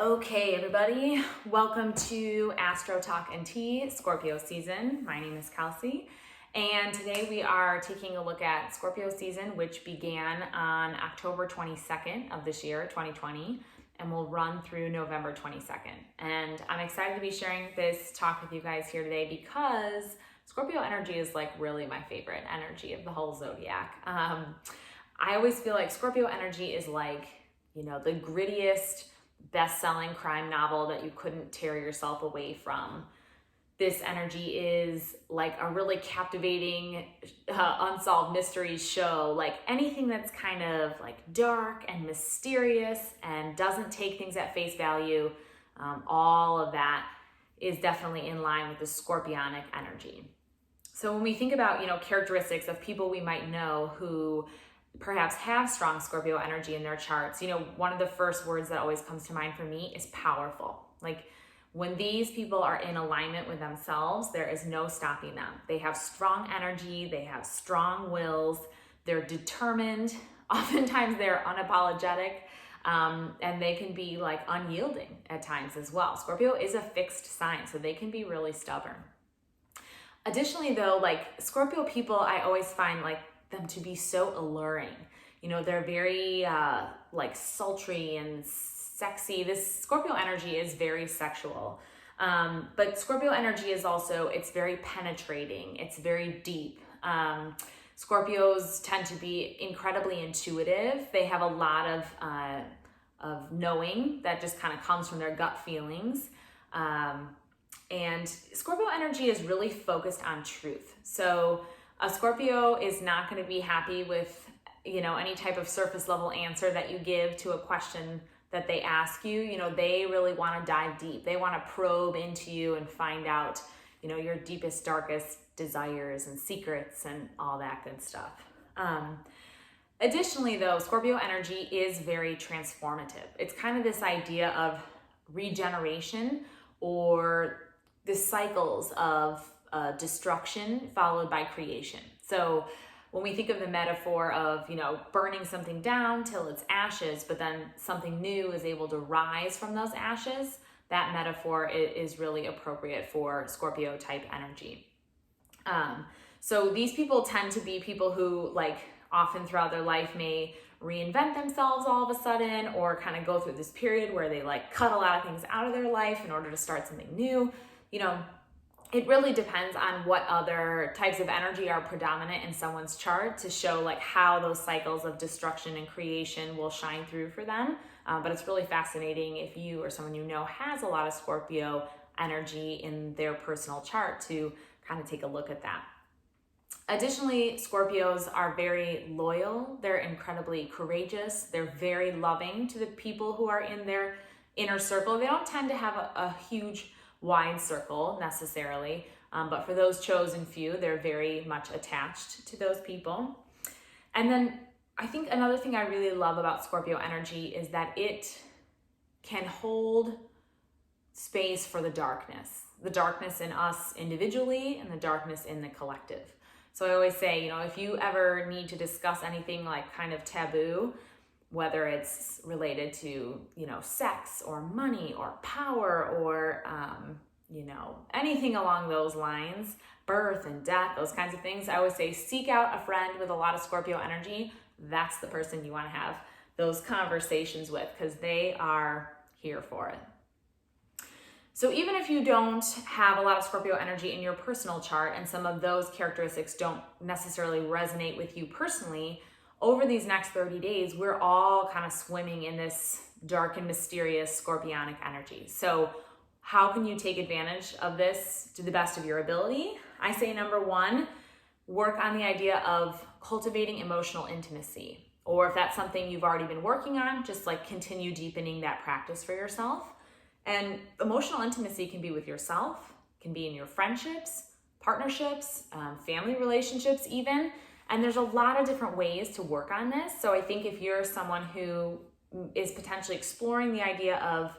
Okay, everybody, welcome to AstroTalk and Tea, Scorpio season. My name is Kelsey, and today we are taking a look at Scorpio season, which began on October 22nd of this year, 2020, and will run through November 22nd. And I'm excited to be sharing this talk with you guys here today because Scorpio energy is like really my favorite energy of the whole zodiac. I always feel like Scorpio energy is like, the grittiest, best-selling crime novel that you couldn't tear yourself away from. This energy is like a really captivating unsolved mysteries show, like anything that's kind of like dark and mysterious and doesn't take things at face value. All of that is definitely in line with the Scorpionic energy. So when we think about, characteristics of people we might know who perhaps have strong Scorpio energy in their charts, one of the first words that always comes to mind for me is powerful. Like when these people are in alignment with themselves, there is no stopping them. They have strong energy, they have strong wills, they're determined, oftentimes they're unapologetic, and they can be like unyielding at times as well. Scorpio is a fixed sign, so they can be really stubborn. Additionally though, like Scorpio people, I always find like them to be so alluring. They're very like sultry and sexy. This Scorpio energy is very sexual. But Scorpio energy is also, it's very penetrating. It's very deep. Scorpios tend to be incredibly intuitive. They have a lot of knowing that just kind of comes from their gut feelings. And Scorpio energy is really focused on truth. So a Scorpio is not going to be happy with, any type of surface level answer that you give to a question that they ask you. They really want to dive deep. They want to probe into you and find out, your deepest, darkest desires and secrets and all that good stuff. Additionally, though, Scorpio energy is very transformative. It's kind of this idea of regeneration or the cycles of destruction followed by creation. So when we think of the metaphor of, burning something down till it's ashes, but then something new is able to rise from those ashes, that metaphor is really appropriate for Scorpio type energy. So these people tend to be people who like often throughout their life may reinvent themselves all of a sudden, or kind of go through this period where they like cut a lot of things out of their life in order to start something new. It really depends on what other types of energy are predominant in someone's chart to show like how those cycles of destruction and creation will shine through for them. But it's really fascinating if you or someone has a lot of Scorpio energy in their personal chart to kind of take a look at that. Additionally, Scorpios are very loyal. They're incredibly courageous. They're very loving to the people who are in their inner circle. They don't tend to have a huge wide circle necessarily, but for those chosen few, they're very much attached to those people. And then I think another thing I really love about Scorpio energy is that it can hold space for the darkness in us individually and the darkness in the collective. So I always say, if you ever need to discuss anything like kind of taboo, whether it's related to, sex or money or power or, anything along those lines, birth and death, those kinds of things, I always say, seek out a friend with a lot of Scorpio energy. That's the person you want to have those conversations with because they are here for it. So even if you don't have a lot of Scorpio energy in your personal chart and some of those characteristics don't necessarily resonate with you personally, over these next 30 days, we're all kind of swimming in this dark and mysterious Scorpionic energy. So how can you take advantage of this to the best of your ability? I say number one, work on the idea of cultivating emotional intimacy. Or if that's something you've already been working on, just like continue deepening that practice for yourself. And emotional intimacy can be with yourself, can be in your friendships, partnerships, family relationships even. And there's a lot of different ways to work on this. So I think if you're someone who is potentially exploring the idea of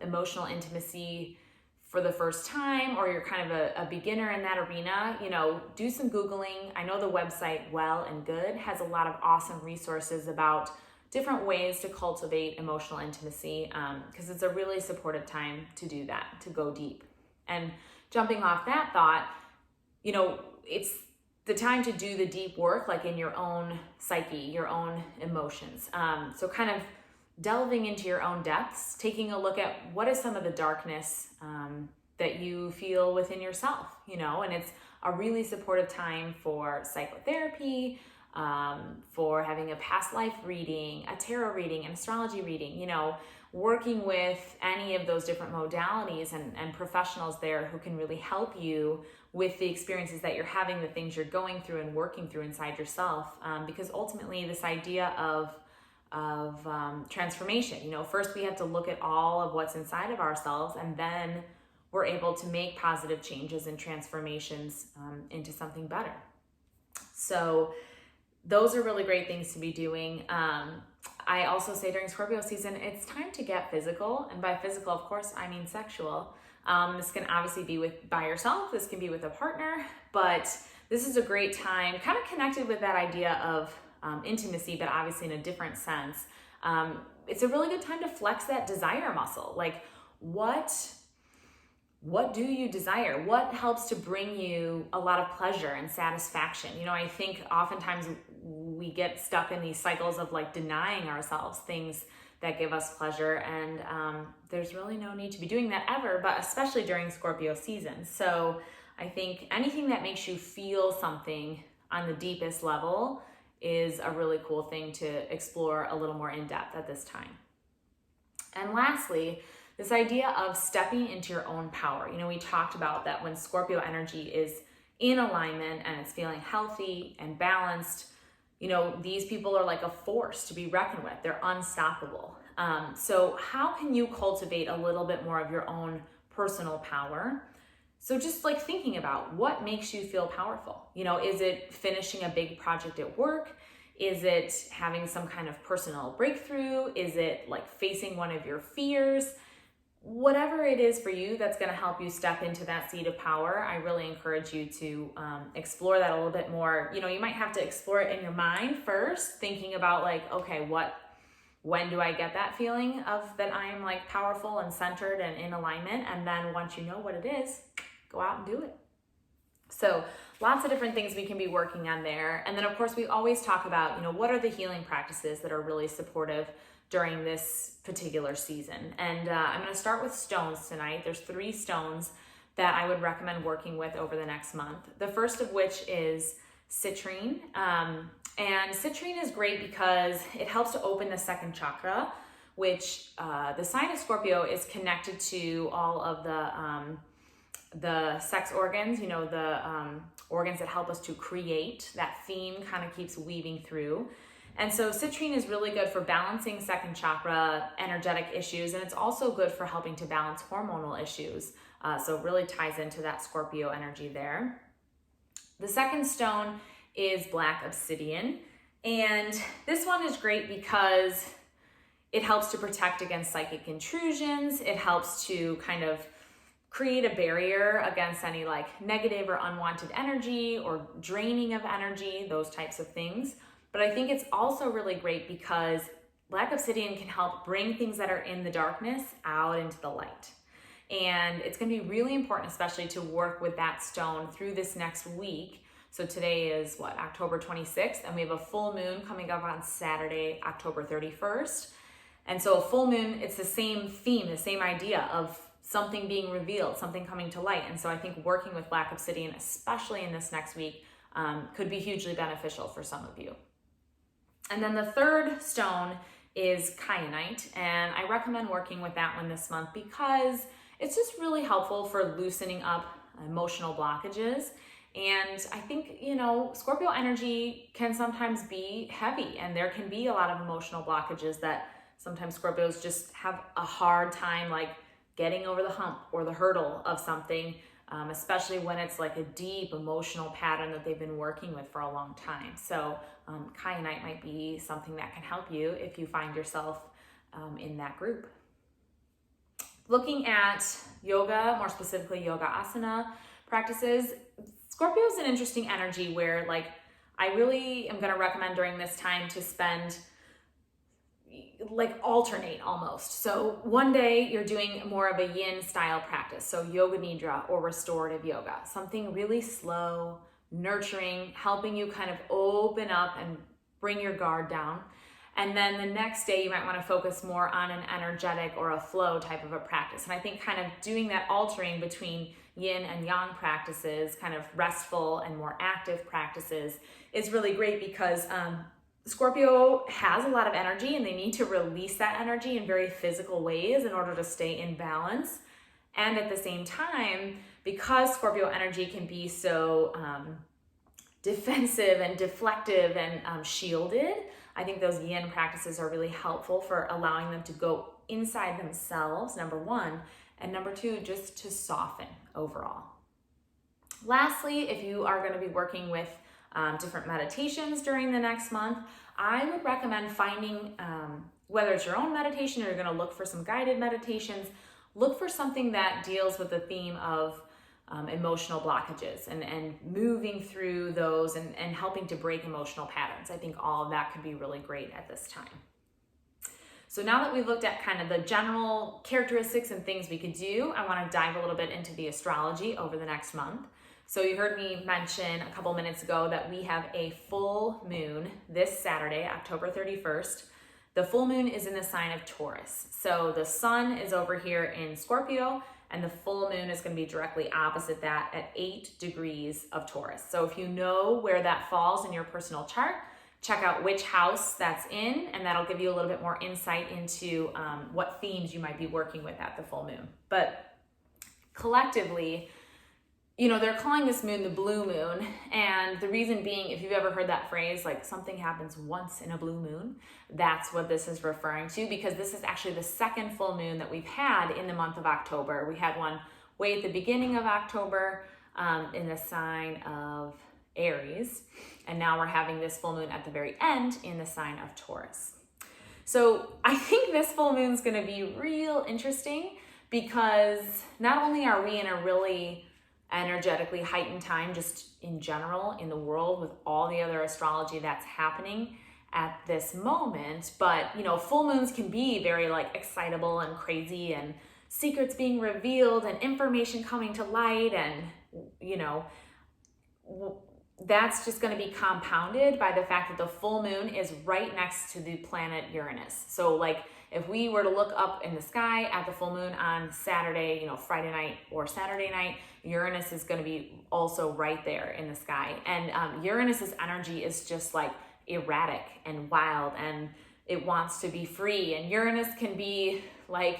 emotional intimacy for the first time, or you're kind of a beginner in that arena, do some Googling. I know the website Well and Good has a lot of awesome resources about different ways to cultivate emotional intimacy, because it's a really supportive time to do that, to go deep. And jumping off that thought, it's the time to do the deep work, like in your own psyche, your own emotions. So kind of delving into your own depths, taking a look at what is some of the darkness that you feel within yourself, and it's a really supportive time for psychotherapy, for having a past life reading, a tarot reading, an astrology reading, working with any of those different modalities and professionals there who can really help you with the experiences that you're having, the things you're going through and working through inside yourself. Because ultimately this idea of transformation, first we have to look at all of what's inside of ourselves, and then we're able to make positive changes and transformations into something better. So those are really great things to be doing. I also say during Scorpio season, it's time to get physical. And by physical, of course, I mean sexual. This can obviously be by yourself. This can be with a partner. But this is a great time, kind of connected with that idea of intimacy, but obviously in a different sense. It's a really good time to flex that desire muscle. Like, what do you desire? What helps to bring you a lot of pleasure and satisfaction? I think oftentimes we get stuck in these cycles of like denying ourselves things that give us pleasure. And there's really no need to be doing that ever, but especially during Scorpio season. So I think anything that makes you feel something on the deepest level is a really cool thing to explore a little more in depth at this time. And lastly, this idea of stepping into your own power. We talked about that when Scorpio energy is in alignment and it's feeling healthy and balanced, these people are like a force to be reckoned with. They're unstoppable. So how can you cultivate a little bit more of your own personal power? So just like thinking about what makes you feel powerful. Is it finishing a big project at work? Is it having some kind of personal breakthrough? Is it like facing one of your fears? Whatever it is for you that's going to help you step into that seat of power, I really encourage you to explore that a little bit more. You might have to explore it in your mind first, thinking about like, okay, when do I get that feeling of that I'm like powerful and centered and in alignment? And then once you know what it is, go out and do it. So lots of different things we can be working on there. And then of course we always talk about, what are the healing practices that are really supportive during this particular season. And I'm going to start with stones tonight. There's 3 stones that I would recommend working with over the next month. The first of which is citrine. And citrine is great because it helps to open the second chakra, which the sign of Scorpio is connected to all of the sex organs, the organs that help us to create. That theme kind of keeps weaving through. And so citrine is really good for balancing second chakra energetic issues, and it's also good for helping to balance hormonal issues. So it really ties into that Scorpio energy there. The second stone is black obsidian, and this one is great because it helps to protect against psychic intrusions. It helps to kind of create a barrier against any like negative or unwanted energy or draining of energy, those types of things. But I think it's also really great because black obsidian can help bring things that are in the darkness out into the light. And it's going to be really important, especially to work with that stone through this next week. So today is October 26th, and we have a full moon coming up on Saturday, October 31st. And so a full moon, it's the same theme, the same idea of something being revealed, something coming to light. And so I think working with black obsidian, especially in this next week, could be hugely beneficial for some of you. And then the third stone is kyanite, and I recommend working with that one this month because it's just really helpful for loosening up emotional blockages. And I think, Scorpio energy can sometimes be heavy, and there can be a lot of emotional blockages that sometimes Scorpios just have a hard time like getting over the hump or the hurdle of something, especially when it's like a deep emotional pattern that they've been working with for a long time. So kyanite might be something that can help you if you find yourself in that group. Looking at yoga, more specifically yoga asana practices, Scorpio is an interesting energy where like I really am going to recommend during this time to spend like alternate almost. So one day you're doing more of a yin style practice, so yoga nidra or restorative yoga, something really slow, nurturing, helping you kind of open up and bring your guard down. And then the next day you might want to focus more on an energetic or a flow type of a practice. And I think kind of doing that altering between yin and yang practices, kind of restful and more active practices, is really great because Scorpio has a lot of energy and they need to release that energy in very physical ways in order to stay in balance. And at the same time, because Scorpio energy can be so defensive and deflective and shielded, I think those yin practices are really helpful for allowing them to go inside themselves, number one, and number two, just to soften overall. Lastly, if you are going to be working with different meditations during the next month, I would recommend finding, whether it's your own meditation or you're going to look for some guided meditations, look for something that deals with the theme of emotional blockages and moving through those and helping to break emotional patterns. I think all of that could be really great at this time. So now that we've looked at kind of the general characteristics and things we could do, I want to dive a little bit into the astrology over the next month. So you heard me mention a couple minutes ago that we have a full moon this Saturday, October 31st. The full moon is in the sign of Taurus. So the sun is over here in Scorpio, and the full moon is going to be directly opposite that at 8 degrees of Taurus. So if you know where that falls in your personal chart, check out which house that's in, and that'll give you a little bit more insight into what themes you might be working with at the full moon. But collectively, you know, they're calling this moon the blue moon, and the reason being, if you've ever heard that phrase, like something happens once in a blue moon, that's what this is referring to, because this is actually the second full moon that we've had in the month of October. We had one way at the beginning of October in the sign of Aries, and now we're having this full moon at the very end in the sign of Taurus. So I think this full moon is going to be real interesting, because not only are we in a really energetically heightened time just in general in the world with all the other astrology that's happening at this moment, but you know, full moons can be very like excitable and crazy, and secrets being revealed and information coming to light, and you know, that's just going to be compounded by the fact that the full moon is right next to the planet Uranus. So like if we were to look up in the sky at the full moon on Saturday, you know, Friday night or Saturday night, Uranus is going to be also right there in the sky. And Uranus's energy is just like erratic and wild, and it wants to be free. And Uranus can be like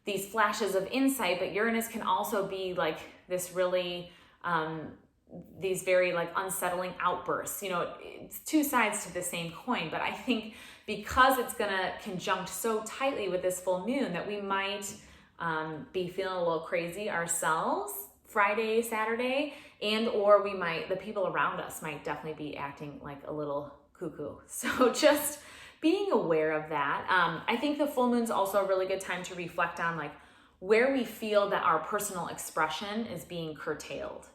these flashes of insight, but Uranus can also be like this really, these very like unsettling outbursts. You know, it's two sides to the same coin, but I think because it's gonna conjunct so tightly with this full moon that we might be feeling a little crazy ourselves Friday, Saturday, and or we might, the people around us might definitely be acting like a little cuckoo. So just being aware of that. I think the full moon's also a really good time to reflect on like where we feel that our personal expression is being curtailed.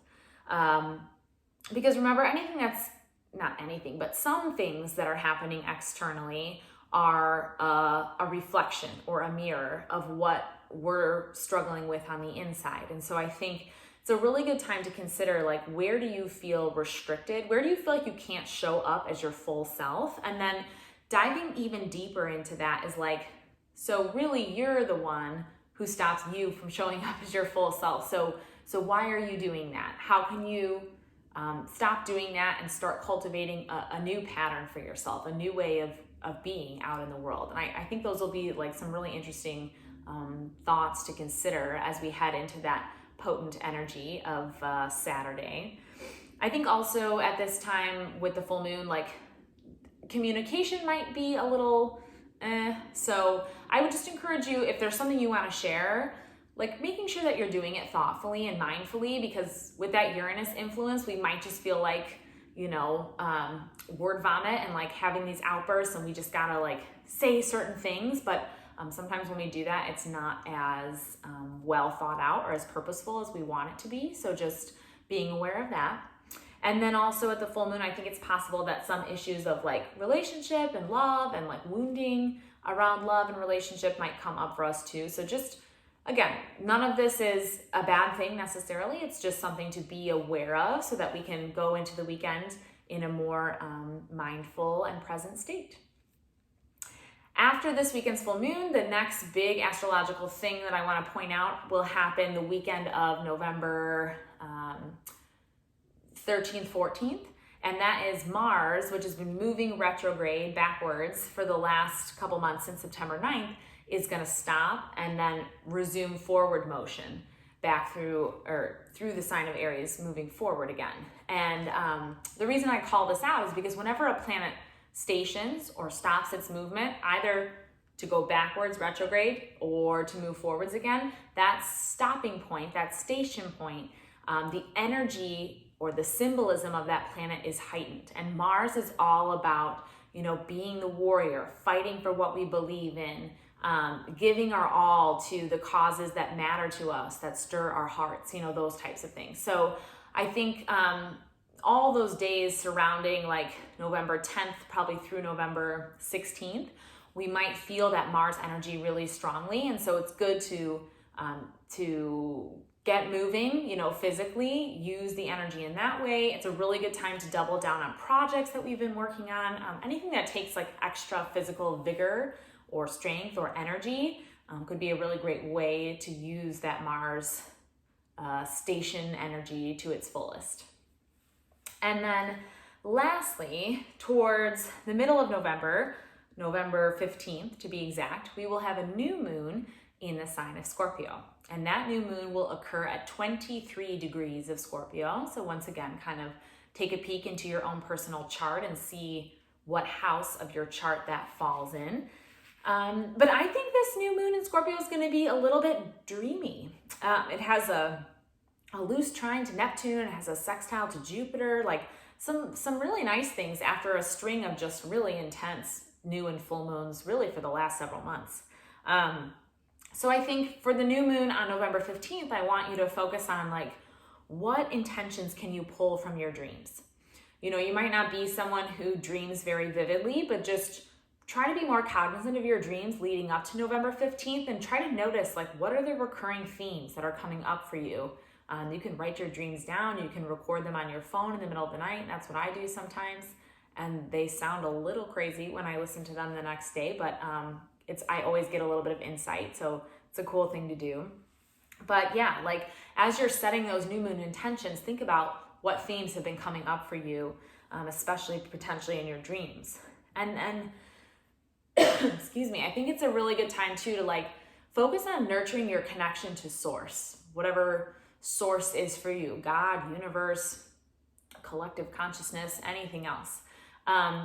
Because remember, anything that's not anything, but some things that are happening externally are a reflection or a mirror of what we're struggling with on the inside. And so I think it's a really good time to consider, like, where do you feel restricted? Where do you feel like you can't show up as your full self? And then diving even deeper into that is like, so really you're the one who stops you from showing up as your full self. So why are you doing that? How can you stop doing that and start cultivating a new pattern for yourself, a new way of being out in the world? And I think those will be like some really interesting thoughts to consider as we head into that potent energy of Saturday. I think also at this time with the full moon, like communication might be a little so I would just encourage you, if there's something you want to share, like making sure that you're doing it thoughtfully and mindfully, because with that Uranus influence, we might just feel like, you know, word vomit and like having these outbursts, and we just gotta like say certain things. But sometimes when we do that, it's not as well thought out or as purposeful as we want it to be. So just being aware of that. And then also at the full moon, I think it's possible that some issues of like relationship and love and like wounding around love and relationship might come up for us too. So just, again, none of this is a bad thing necessarily. It's just something to be aware of so that we can go into the weekend in a more mindful and present state. After this weekend's full moon, the next big astrological thing that I want to point out will happen the weekend of November 13th, 14th. And that is Mars, which has been moving retrograde backwards for the last couple months since September 9th, is going to stop and then resume forward motion back through the sign of Aries, moving forward again. And the reason I call this out is because whenever a planet stations or stops its movement, either to go backwards, retrograde, or to move forwards again, that stopping point, that station point, the energy or the symbolism of that planet is heightened. And Mars is all about, being the warrior, fighting for what we believe in, giving our all to the causes that matter to us, that stir our hearts, those types of things. So I think all those days surrounding like November 10th, probably through November 16th, we might feel that Mars energy really strongly. And so it's good to get moving, physically, use the energy in that way. It's a really good time to double down on projects that we've been working on. Anything that takes like extra physical vigor or strength or energy could be a really great way to use that Mars station energy to its fullest. And then lastly, towards the middle of November, November 15th to be exact, we will have a new moon in the sign of Scorpio. And that new moon will occur at 23 degrees of Scorpio. So once again, kind of take a peek into your own personal chart and see what house of your chart that falls in. But I think this new moon in Scorpio is going to be a little bit dreamy. It has a loose trine to Neptune. It has a sextile to Jupiter, like some really nice things after a string of just really intense new and full moons really for the last several months. So I think for the new moon on November 15th, I want you to focus on like, what intentions can you pull from your dreams? You might not be someone who dreams very vividly, but just try to be more cognizant of your dreams leading up to November 15th and try to notice like, what are the recurring themes that are coming up for you? You can write your dreams down. You can record them on your phone in the middle of the night. That's what I do sometimes. And they sound a little crazy when I listen to them the next day, but I always get a little bit of insight, so it's a cool thing to do. But yeah, like as you're setting those new moon intentions, think about what themes have been coming up for you, especially potentially in your dreams. And excuse me, I think it's a really good time too to like focus on nurturing your connection to source, whatever source is for you, God, universe, collective consciousness, anything else.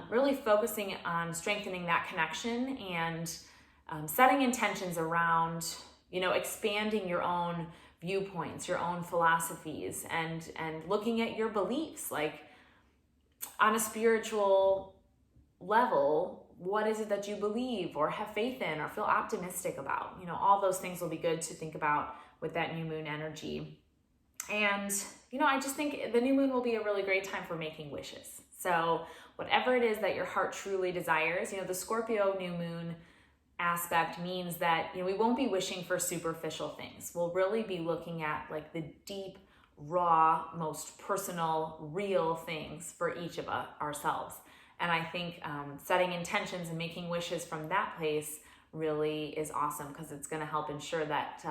Really focusing on strengthening that connection and setting intentions around, expanding your own viewpoints, your own philosophies, and looking at your beliefs, like on a spiritual level, what is it that you believe or have faith in or feel optimistic about? All those things will be good to think about with that new moon energy. And, I just think the new moon will be a really great time for making wishes. So whatever it is that your heart truly desires, the Scorpio new moon aspect means that, we won't be wishing for superficial things. We'll really be looking at like the deep, raw, most personal, real things for each of ourselves. And I think setting intentions and making wishes from that place really is awesome because it's going to help ensure that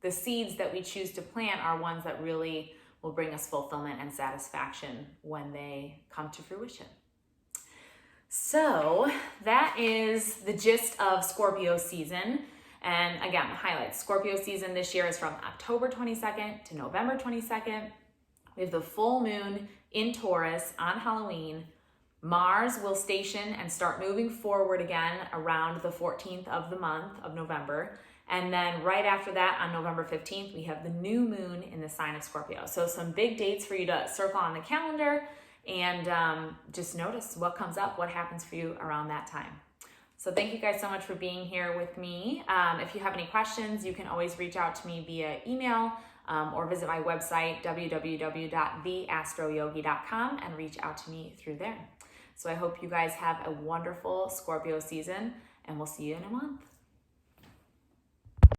the seeds that we choose to plant are ones that really will bring us fulfillment and satisfaction when they come to fruition. So that is the gist of Scorpio season. And again, highlights. Scorpio season this year is from October 22nd to November 22nd. We have the full moon in Taurus on Halloween. Mars will station and start moving forward again around the 14th of the month of November. And then right after that, on November 15th, we have the new moon in the sign of Scorpio. So some big dates for you to circle on the calendar and just notice what comes up, what happens for you around that time. So thank you guys so much for being here with me. If you have any questions, you can always reach out to me via email or visit my website, www.theastroyogi.com, and reach out to me through there. So I hope you guys have a wonderful Scorpio season, and we'll see you in a month.